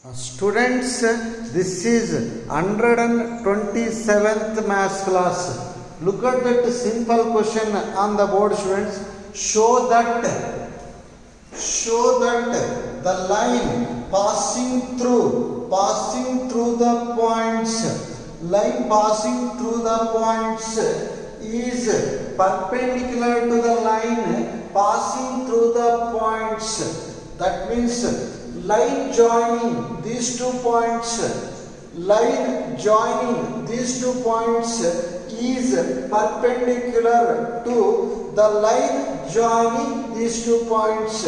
Students, this is 127th maths class. Look at that simple question on the board, students. Show that the line passing through the points, is perpendicular to the line passing through the points. That means line joining these 2 points is perpendicular to the line joining these 2 points.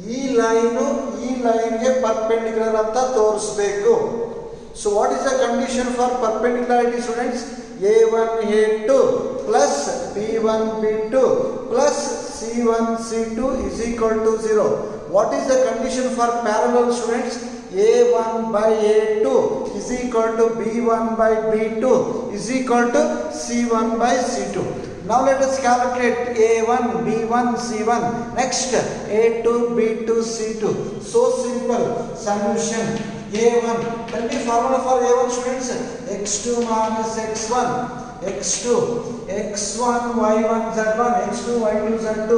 ಈ ಲೈನ್ಗೆ perpendicular ಅಂತ ತೋರಿಸಬೇಕು. So what is the condition for perpendicularity, students? A1 A2 plus B1 B2 plus C1 C2 is equal to 0. What is the condition for parallel, students? A1 by A2 is equal to B1 by B2 is equal to C1 by C2. Now let us calculate A1, B1, C1. Next A2, B2, C2. So simple. Solution A1. Tell me formula for A1, students. X2 minus X1. X2, X1, Y1, Z1, X2, Y2, Z2,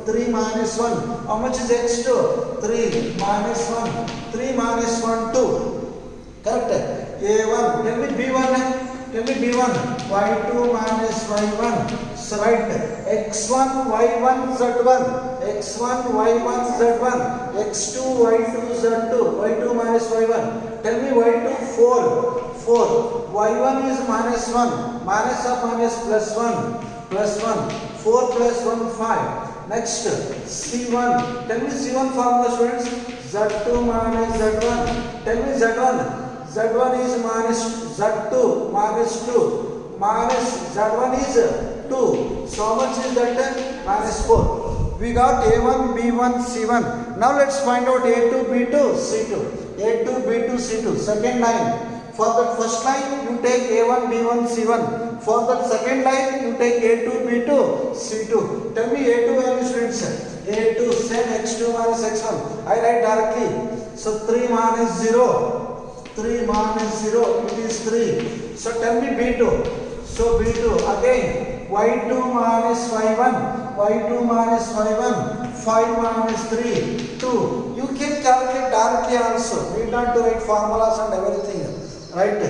3 minus 1. How much is X2? 3 minus 1. 3 minus 1, 2. Correct? A1. Tell me B1. Y2 minus Y1. So write X1, Y1, Z1. X1, Y1, Z1. X2, Y2, Z2. Y2 minus Y1. Tell me Y2, 4. Y1 is minus 1. Minus of minus plus 1. 4 plus 1, 5. Next, C1. Tell me C1 formula, students. Z2 minus Z1. Tell me Z1. Z1 is minus Z2 minus 2. Minus Z1 is 2. So how much is that? Minus 4. We got A1, B1, C1. Now let's find out A2, B2, C2. A2, B2, C2. Second line. For that first line, you take A1, B1, C1. For that second line, you take A2, B2, C2. Tell me A2 value, students. A2, same X2 minus X1. I write directly. So 3 minus 0. 3 minus 0, it is 3. So tell me B2. So B2, again, Y2 minus Y1. 5 minus 3, 2. You can calculate directly also. Need not to write formulas and everything. Right?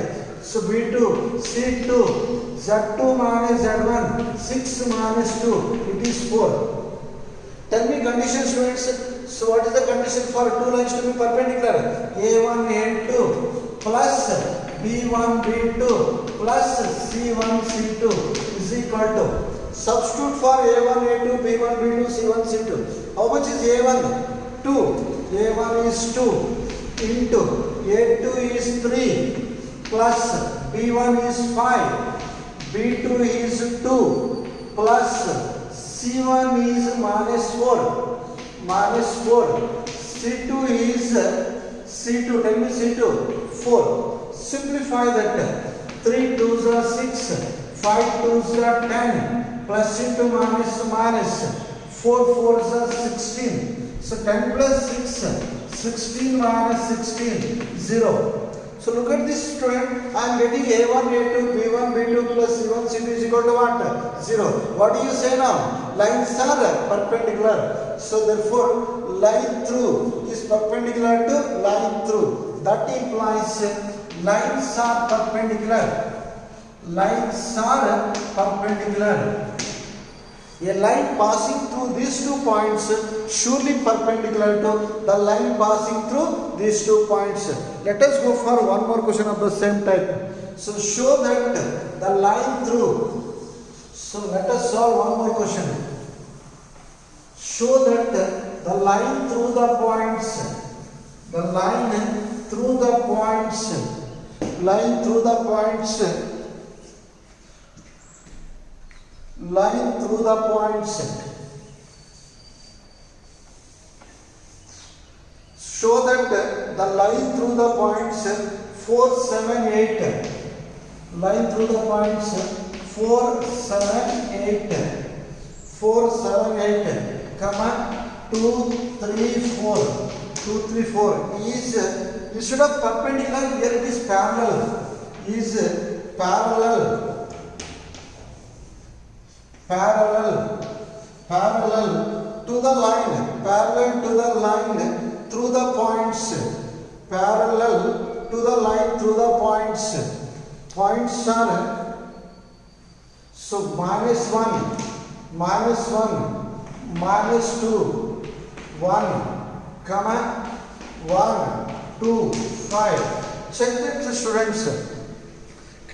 So B2, C2, Z2 minus Z1, 6 minus 2, it is 4. Tell me condition, students. So what is the condition for two lines to be perpendicular? A1, A2 plus B1, B2 plus C1, C2 is equal to. Substitute for A1, A2, B1, B2, C1, C2. How much is A1? 2. A1 is 2 into A2 is 3 plus B1 is 5. B2 is 2 plus C1 is minus 4. C2 is C2. Tell me C2. 4. Simplify that. 3 2s are 6. 5 2s are 10. Plus into minus. 4 4s are 16. So 10 plus 6. 16 minus 16. 0. So look at this, student. I am getting A1, A2, B1, B2 plus C1, C2 is equal to what? 0. What do you say now? Lines are perpendicular. So therefore, line through is perpendicular to line through. That implies lines are perpendicular. A line passing through these 2 points surely perpendicular to the line passing through these 2 points. Let us go for one more question of the same type. So show that the line through. So let us solve one more question. Show that the line through the points. Show that the line through the points 4, 7, 8. Line through the points 4, 7, 8. 4, 7, 8, comma 2, 3, 4. 2, 3, 4 is instead of perpendicular, here it is parallel. Is parallel to the line, parallel to the line through the points, parallel to the line through the points. Points are, so -1, -2, 1, comma 1, 2, 5. Check that, students.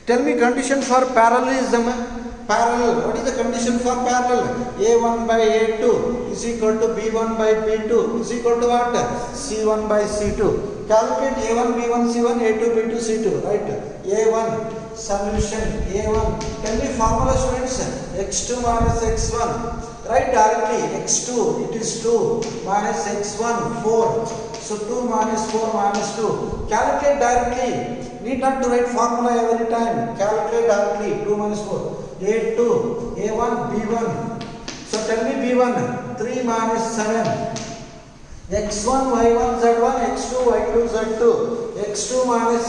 Tell me condition for parallelism. Parallel. What is the condition for parallel? A1 by A2 is equal to B1 by B2 is equal to what? C1 by C2. Calculate A1, B1, C1, A2, B2, C2. Right? A1 solution. A1. Tell me formula, students. X2 minus X1. Right directly. X2 it is 2 minus X1 4. So 2 minus 4 minus 2. Calculate directly. Need not to write formula every time. Calculate directly. 2 minus 4. A2, A1, B1. So tell me B1. 3 minus 7. X1, Y1, Z1, X2, Y2, Z2. X2 minus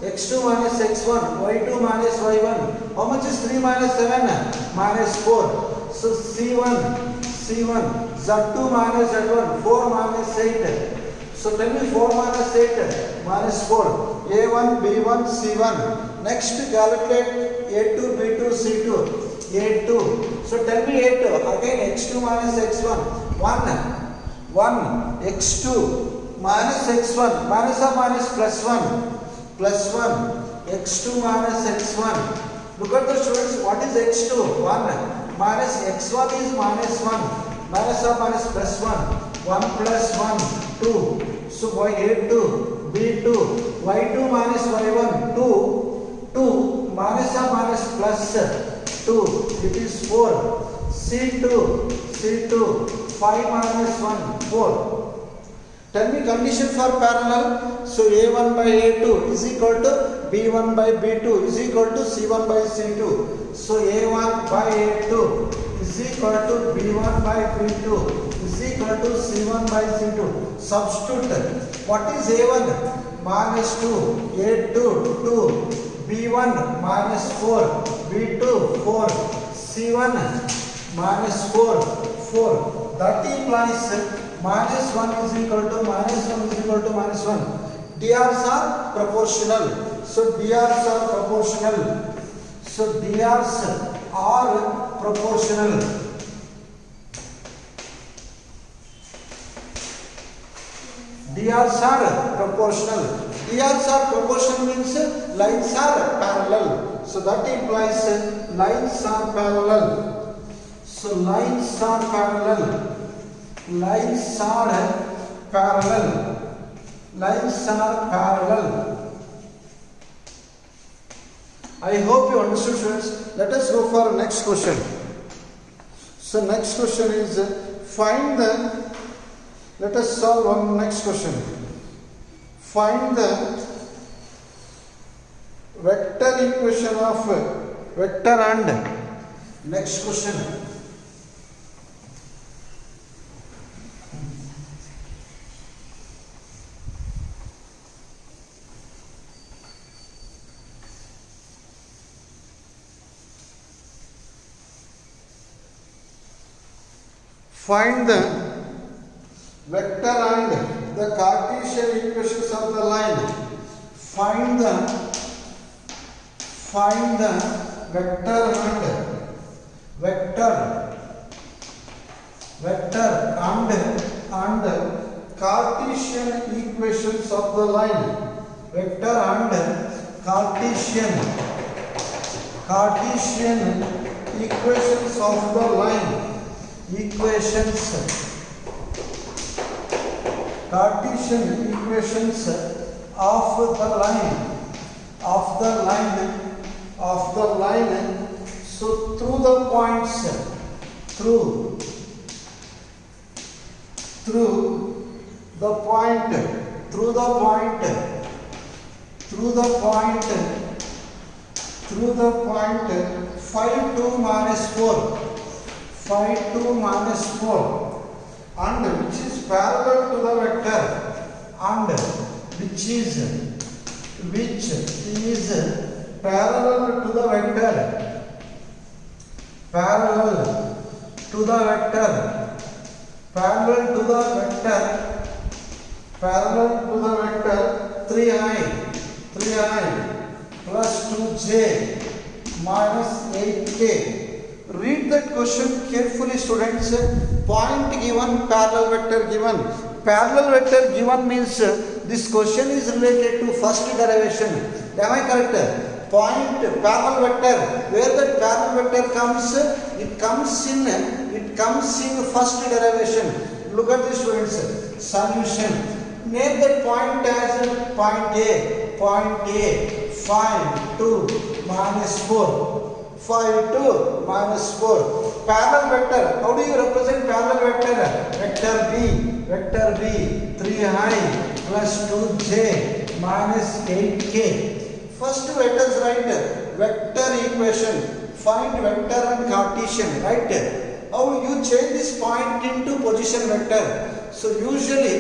X1, Y2 minus Y1. How much is 3 minus 7? Minus 4. So C1, Z2 minus Z1, 4 minus 8. So tell me 4 minus 8 minus 4. A1, B1, C1. Next calculate A2, B2, C2. A2. So tell me A2. Again X2 minus X1. 1. X2 minus X1. Minus or minus plus 1. Plus 1. X2 minus X1. Look at the students. What is X2? 1. Minus X1 is minus 1. Minus or minus plus 1. 1 plus 1. 2. So A2, B2, Y2 minus Y1, 2 minus or minus plus 2, it is 4. C2, 5 minus 1, 4. Tell me condition for parallel. So A1 by A2 is equal to B1 by B2 is equal to C1 by C2. So A1 by A2 is equal to B1 by B2 is equal to C1 by C2. Substitute. What is A1? Minus 2. A2, 2. B1 minus 4. B2, 4. C1 minus 4. 4. That implies minus 1 is equal to minus 1 is equal to minus 1. DRs are proportional. So DRs are proportional. So DRs are proportional. DRs are proportional. DRs are proportional means lines are parallel. So that implies lines are parallel. So lines are parallel. Lines are parallel. Lines are parallel. I hope you understood, students. Let us go for next question. So next question is find the. Let us solve one next question. Find the vector equation of vector and next question. Find the vector and the Cartesian equations of the line. Find the vector and Cartesian equations of the line. Vector and Cartesian equations of the line. Cartesian equations of the line. So through the points, through the point 5, 2 minus 4. 5, 2 minus 4. And which is parallel to the vector, and which is parallel to the vector, parallel to the vector 3i plus 2j minus 8k. Read that question carefully, students. Point given, parallel vector given. Parallel vector given means this question is related to first derivation. Am I correct? Point parallel vector, where that parallel vector comes, it comes in first derivation. Look at this, students. Solution. Name that point as point A. 5 2 minus 4. 5 2 minus 4. Parallel vector. How do you represent parallel vector? Vector B 3i plus 2j minus 8k. First let us write vector equation. Find vector and Cartesian, right? How you change this point into position vector? So usually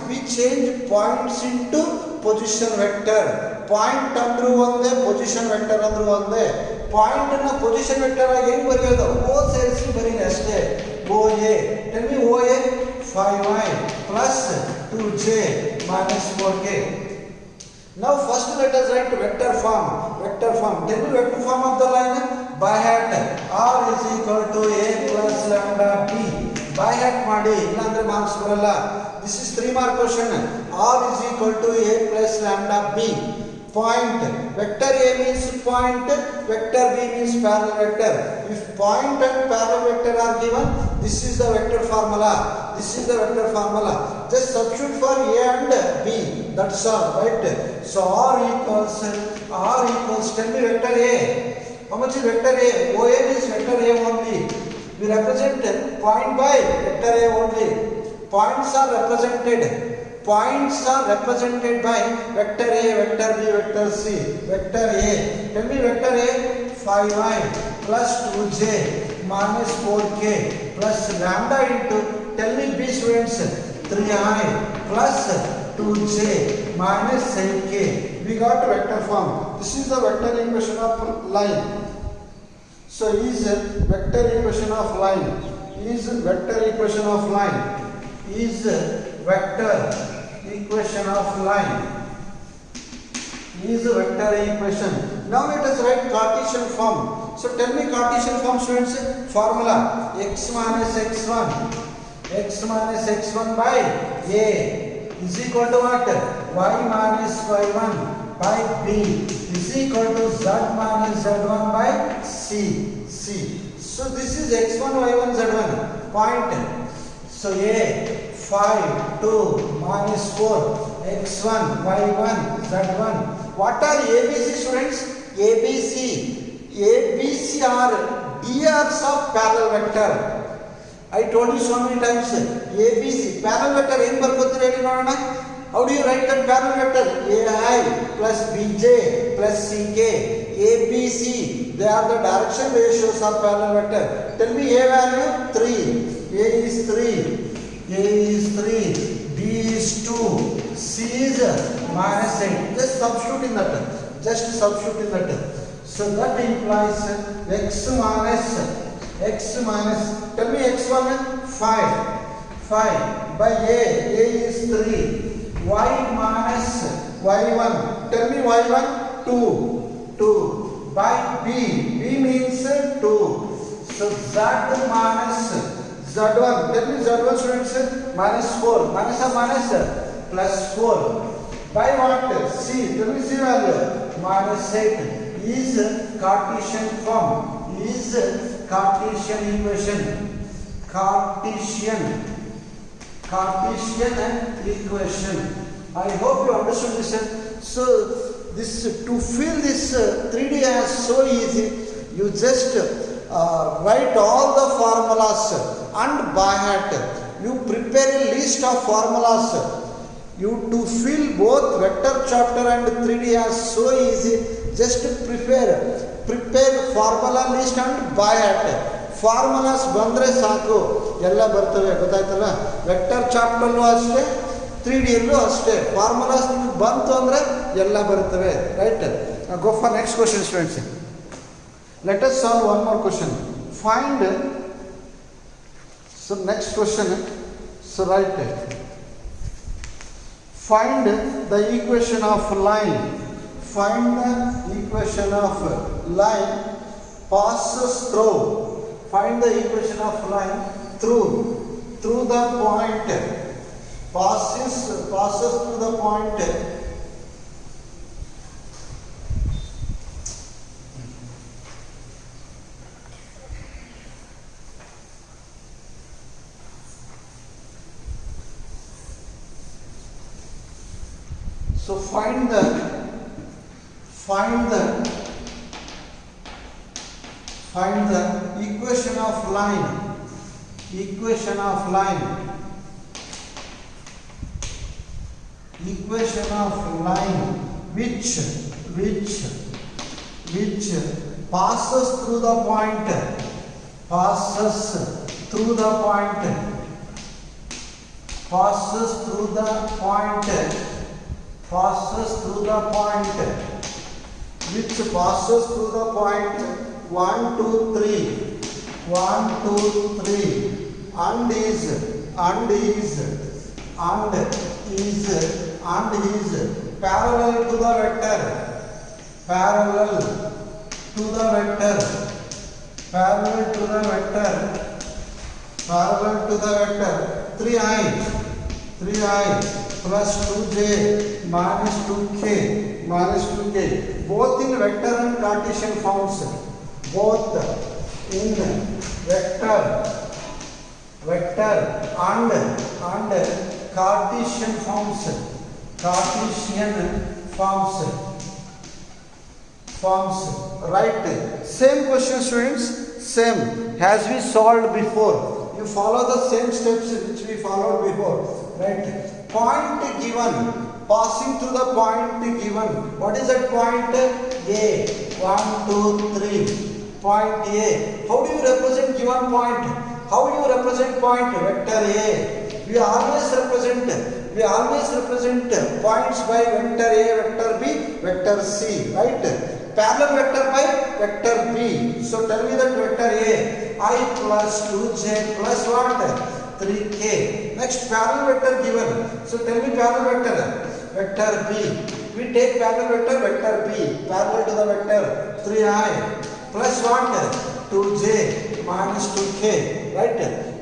we change points into position vector. Point andru onde, position vector andru onde. Point na position vector ಆಗಿ ಏನು ಬರೆಯೋದು? O ಸೇರಿಸಿ ಬರೀನಿ ಅಷ್ಟೇ. OA. Tell me OA 5i plus 2j minus 4k. Now first let us write vector form. Tell me vector form of the line. By hat r is equal to a plus lambda b. By hat ಮಾಡಿ ಇಲ್ಲ ಅಂದ್ರೆ marks ಬರಲ್ಲ. This is 3 mark question. R is equal to a plus lambda b. Point. Vector A means point. Vector B means parallel vector. If point and parallel vector are given, this is the vector formula. Just substitute for A and B. That's all, right? So R equals. Tell me vector A. How much is vector A? OA is vector A only. We represent point by vector A only. Points are represented by vector A, vector B, vector C. Vector A. Tell me vector A. 5i plus 2j minus 4k plus lambda into. Tell me B, students. 3i plus 2j minus 8k. We got vector form. This is the vector equation of line. So is vector equation of line. Is vector equation of line. Now let us write Cartesian form. So tell me Cartesian form, students. Formula x minus x1 by a is equal to what? Y minus y1 by b is equal to z minus z1 by c. So this is x1 y1 z1 point. So a 5 2 minus 4 x1 y1 z1. What are ABC, students? ABC are DRs of parallel vector. I told you so many times. ABC parallel vector ಏನು ಬರ್ಕೋತೀರಿ ಹೇಳಿ ನೋಡೋಣ. How do you write that parallel vector? AI plus BJ plus CK. ABC, they are the direction ratios of parallel vector. Tell me A value 3. A is 3, B is 2, C is minus 8. Just substitute in that. So that implies x minus. Tell me x1 5 by A is 3. Y minus y1. Tell me y1 2 by B means 2. So Z minus Z1. Tell me Z1, students. Minus 4. Minus or minus? Plus 4. By what? C. Tell me C value. Minus 8. Is Cartesian form. Is Cartesian equation. Cartesian equation. I hope you understood this. So this to fill this 3D as so easy. You just write all the formulas and by heart. You prepare a list of formulas. You to fill both vector chapter and 3D as so easy. Just prepare formula list and by heart. Formulas ಬಂದರೆ ಸಾಕು, ಎಲ್ಲ ಬರ್ತವೆ. ಗೊತ್ತಾಯ್ತಲ್ಲ? Vector ಚಾಪ್ಟರ್ಲೂ ಅಷ್ಟೇ, 3D ಯಲ್ಲೂ ಅಷ್ಟೇ formulas ನಿಮಗೆ ಬಂತು ಅಂದರೆ ಎಲ್ಲ ಬರುತ್ತವೆ right. Go for next question students. Let us solve one more question. Find so next question so right find the equation of line. Find the equation of line passes through. Find the equation of line through the point. Passes through the point. So find the equation of line. Equation of line. Equation of line which passes through the point. Passes through the point. Passes through the point. Passes through the point. Which passes through the point 1, 2, 3. 1, 2, 3. And is parallel to the vector. Parallel to the vector. Parallel to the vector. Parallel to the vector. 3i plus 2j minus 2k. Both in vector and Cartesian forms. Both in vector and Cartesian forms. Right. Same question students. Same as we solved before. You follow the same steps which we followed before. Right. Point given. Passing through the point given. What is that point? A. 1, 2, 3. Point A. How do you represent given point? How do you represent point? Vector A. We always represent points by vector A, vector B, vector C. Right? Parallel vector by vector B. So tell me that vector A. I plus 2j plus what? 3k. Next parallel vector given. So tell me parallel vector. Vector B. We take parallel vector B. Parallel to the vector 3i plus what? 2j minus 2k. Right?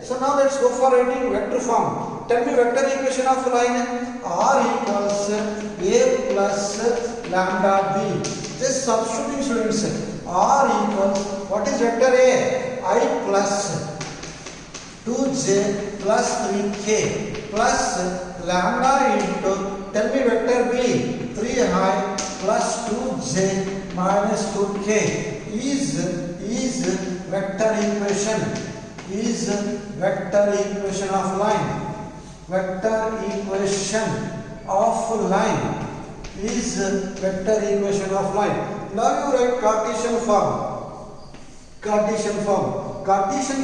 So now let's go for writing vector form. Tell me vector equation of line. R equals A plus lambda B. Just substituting students. R equals, what is vector A? I plus 2j plus 3k plus lambda into, tell me vector B, 3i plus 2j minus 2k is vector equation. Is vector equation of line. Vector equation of line is vector equation of line. Now you write Cartesian form. Cartesian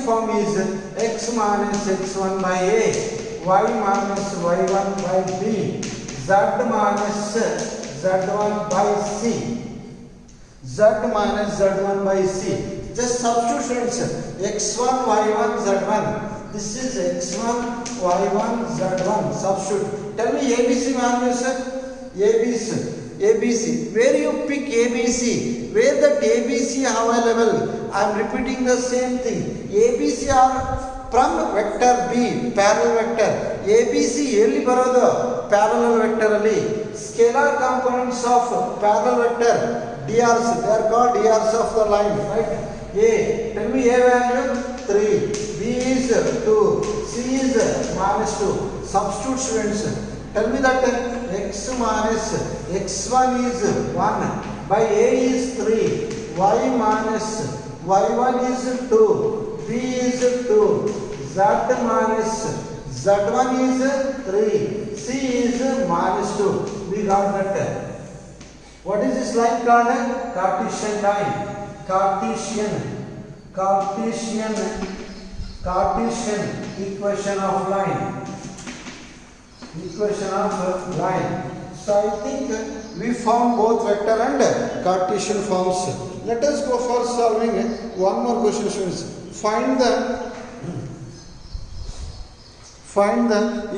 form is x minus x1 by a, y minus y1 by b, z minus z1 by c. Z minus z1 by c. Just substitute x1 y1 z1. This is x1 y1 z1. Substitute. Tell me ABC values. ABC. Where you pick ABC? Where that ABC available? I am repeating the same thing. ABC are from vector B, parallel vector. ABC ಎಲ್ಲಿ ಬರೋದು? Parallel vector ಅಲ್ಲಿ. Scalar components of parallel vector DRs. They are called DRs of the line. Right? A. Tell me A value 3. B is 2. C is minus 2. Substitute students. Tell me that x minus x1 is 1 by a is 3, y minus y1 is 2, b is 2, z minus z1 is 3, c is minus 2. We got that. What is this line called? Cartesian line. Cartesian equation of line. equation of line. So I think we found both vector and Cartesian forms. Let us go for solving one more question, students. Find the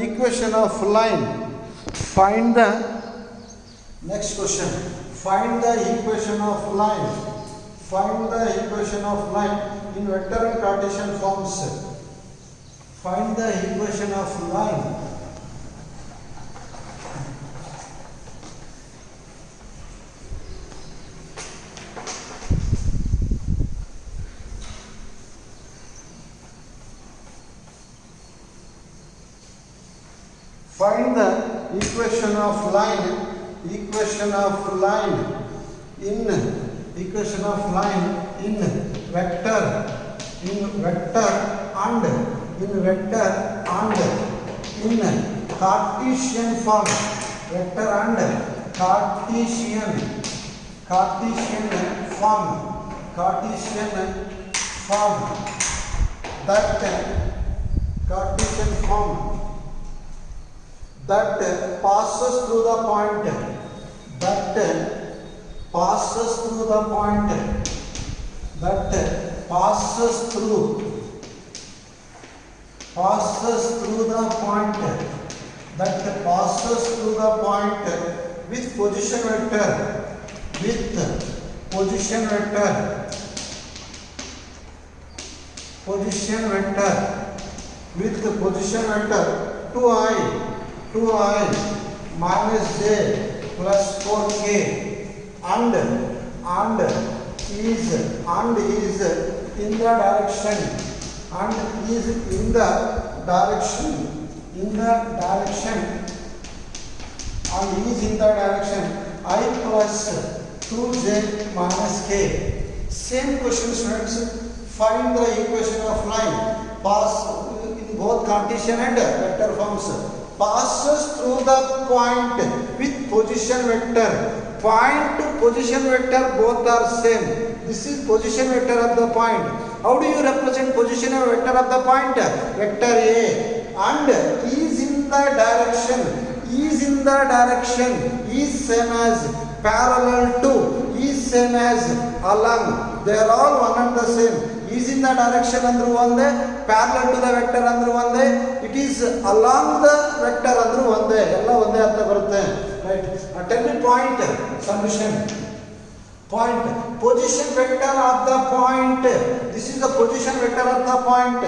equation of line. Find the next question. Find the equation of line. Find the equation of line in vector and Cartesian forms. Find the equation of line. Find the equation of line in vector and in Cartesian form. Vector and Cartesian form. That Cartesian form that passes through the point. Passes through the point with position vector 2i minus j plus 4k and is in the direction I plus 2j minus k. Same question, students. Find the equation of line. Pass in both Cartesian and vector forms. Passes through the point with position vector. Point to position vector both are same. This is position vector of the point. How do you represent position vector of the point? Vector A. And is in the direction is same as parallel to, is same as along. They are all one and the same. Is in the direction andru onde, parallel to the vector andru onde, it is along the vector andru onde, ella onde artha barutte. Right? Tell me point solution. Point, position vector of the point. This is the position vector of the point.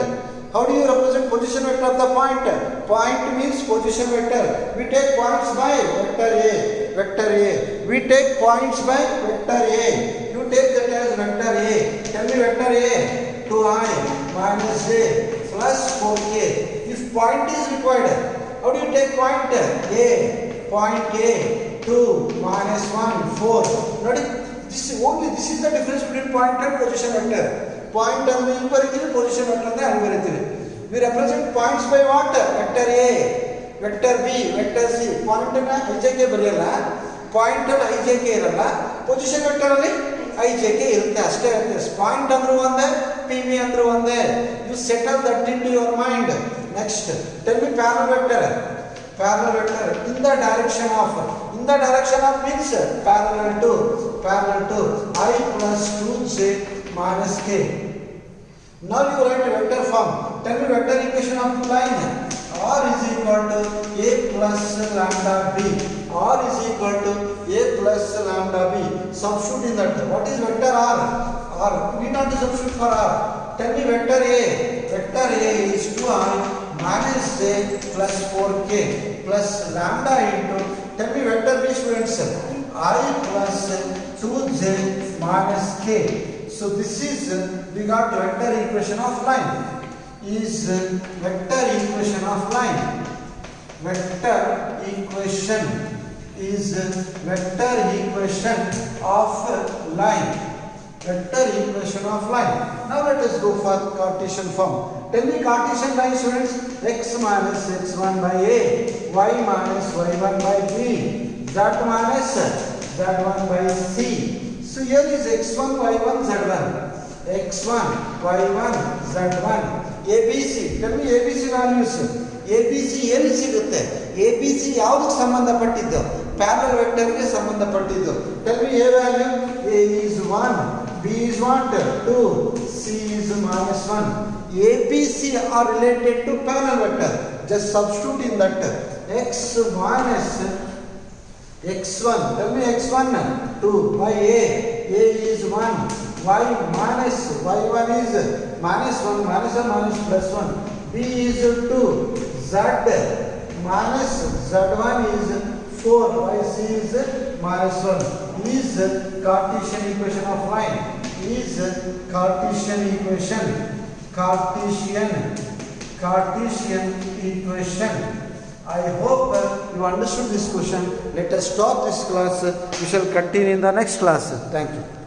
How do you represent position vector of the point? Point means position vector. We take points by vector A. We take points by vector A. You take that as vector A. Tell me vector A. 2i minus j plus 4k. If point is required, how do you take point A? Point A 2 minus 1 4. Notice this is the difference between point and position vector. Point and position vector and we represent points by what? Vector A, vector B, vector C. Point and ijk bariyalla, point and ijk iralla, position vector alli ijk irutte ashte irutte. Point andru onde, PV andru onde. You settle that into your mind. Next, tell me parallel vector in the direction of means parallel to I plus 2j minus k. Now you write vector form. Tell me vector equation of line. R is equal to a plus lambda b. R is equal to a plus lambda b. Substitute in that. What is vector R? R. We need not to substitute for R. Tell me vector A. Vector A is 2i minus j plus 4k plus lambda into. Tell me vector B, students. I plus 2j minus k. So this is, we got vector equation of line. Is vector equation of line. Vector equation is vector equation of line. Vector equation of line. Now let us go for Cartesian form. Tell me Cartesian line, students. X minus x1 by a, y minus y1 by b, z minus z1 by c. So here is x1, y1, z1. x1, y1, z1, abc. Tell me abc values. A b C ಎಲ್ಲಿ ಸಿಗುತ್ತೆ? A b C ಯಾವುದಕ್ಕೆ ಸಂಬಂಧಪಟ್ಟಿದ್ದು? Parallel ವೆಕ್ಟರ್ಗೆ ಸಂಬಂಧಪಟ್ಟಿದ್ದು. Tell me a value. A is 1, b is what 2, c is -1. A b c are related to parallel vector. Just substitute in that x minus x1. Tell me x1 2 by a is 1, y minus y1 is -1, -1 plus 1, b is 2, z minus z1 is 4, y c is -1. Is Cartesian equation of line. Is Cartesian equation. Cartesian equation. I hope you understood this question. Let us stop this class. We shall continue in the next class. Thank you.